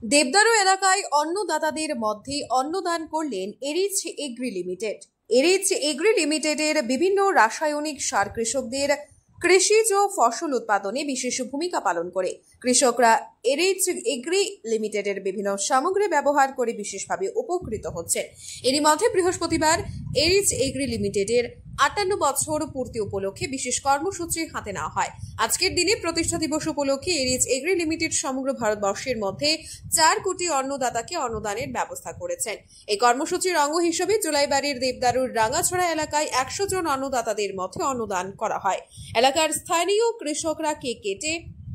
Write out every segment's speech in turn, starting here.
দেবদারু এলাকায় অন্নদাতাদের মধ্যে অন্নদান করলেন Erich agri limited. Erich agri লিমিটেডের বিভিন্ন রাসায়নিক সার কৃষকদের কৃষিজ ফসল উৎপাদনে বিশেষ ভূমিকা পালন করে। কৃষকরা এরিচ এগ্রি লিমিটেডের বিভিন্ন সামগ্রী ব্যবহার করে বিশেষভাবে উপকৃত হচ্ছে। এরই মধ্যে বৃহস্পতিবার এরিচ এগ্রি লিমিটেডের ৫৮ বছর পূর্তি উপলক্ষে বিশেষ কর্মসূচি হাতে নেওয়া হয়। আজকের দিনে প্রতিষ্ঠা দিবস উপলক্ষে এরিচ এগ্রি লিমিটেড সমগ্র ভারতবর্ষের মধ্যে ৪ কোটি অন্নদাতাকে অন্নদানের ব্যবস্থা করেছেন। এই কর্মসূচির অঙ্গ হিসেবে জুলাইবাড়ির দেবদারুর রাঙাছড়া এলাকায় ১০০ জন অন্নদাতাদের মধ্যে অন্নদান করা হয়। এলাকার স্থানীয় কৃষকরা কেক কেটে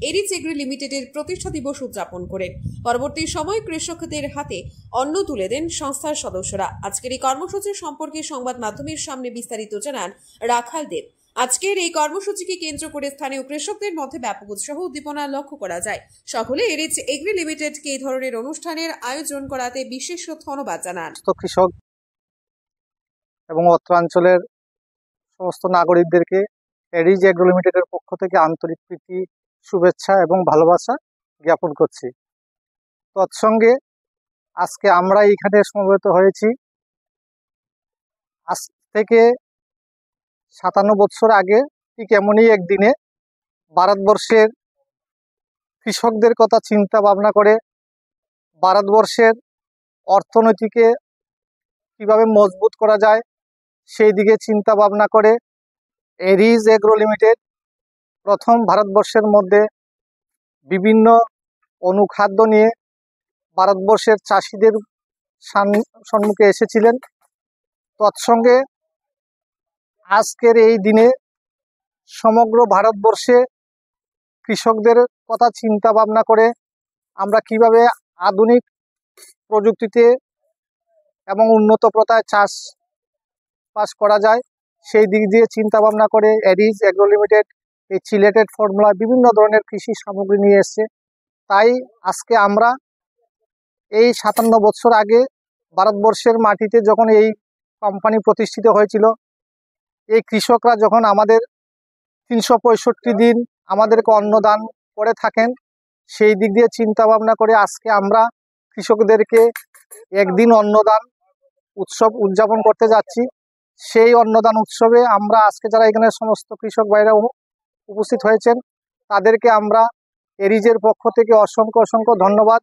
এরিচ এগ্রি লিমিটেডের প্রতিষ্ঠা দিবস উদযাপন করেন। পরবর্তী সময় কৃষকদের হাতে অন্ন তুলে দেন সংস্থার সদস্যরা। আজকের এই কর্মসূচি সম্পর্কে সংবাদ মাধ্যমের সামনে বিস্তারিত জানান রাখাল দেব। আজকের এই কর্মসূচিকে কেন্দ্র করে স্থানীয় কৃষকদের মধ্যে ব্যাপক উৎসাহ উদ্দীপনা লক্ষ্য করা যায়। সকলে এরিচ এগ্রি লিমিটেডকে এই ধরনের অনুষ্ঠানের আয়োজন করাতে বিশেষ ধন্যবাদ জানান। কৃষক এবং অত্রাঞ্চলের সমস্ত নাগরিকদেরকে এরিচ এগ্রি লিমিটেডের পক্ষ থেকে আন্তরিক প্রীতি, শুভেচ্ছা এবং ভালোবাসা জ্ঞাপন করছি। তৎসঙ্গে আজকে আমরা এখানে সমবেত হয়েছি আজ থেকে ৫৭ বছর আগে ঠিক এমনই একদিনে ভারতবর্ষের কৃষকদের কথা চিন্তা ভাবনা করে ভারতবর্ষের অর্থনীতিকে কিভাবে মজবুত করা যায় সেই দিকে চিন্তা ভাবনা করে এরিচ এগ্রো লিমিটেড প্রথম ভারতবর্ষের মধ্যে বিভিন্ন অনুখাদ্য নিয়ে ভারতবর্ষের চাষিদের সম্মুখে এসেছিলেন। তৎসঙ্গে আজকের এই দিনে সমগ্র ভারতবর্ষে কৃষকদের কথা চিন্তা ভাবনা করে আমরা কিভাবে আধুনিক প্রযুক্তিতে এবং উন্নত প্রথায় চাষবাস করা যায় সেই দিক দিয়ে চিন্তা ভাবনা করে এরিচ এগ্রো লিমিটেড এই সিলেটেড ফর্মুলা বিভিন্ন ধরনের কৃষি সামগ্রী নিয়ে এসছে। তাই আজকে আমরা এই ৫৭ বছর আগে ভারতবর্ষের মাটিতে যখন এই কোম্পানি প্রতিষ্ঠিত হয়েছিল, এই কৃষকরা যখন আমাদের ৩৬৫ দিন আমাদেরকে অন্নদান করে থাকেন, সেই দিক দিয়ে চিন্তা ভাবনা করে আজকে আমরা কৃষকদেরকে একদিন অন্নদান উৎসব উদযাপন করতে যাচ্ছি। সেই অন্নদান উৎসবে আমরা আজকে যারা এখানে সমস্ত কৃষক ভাইরা উপস্থিত হয়েছেন তাদেরকে আমরা এরিচের পক্ষ থেকে অসংখ্য ধন্যবাদ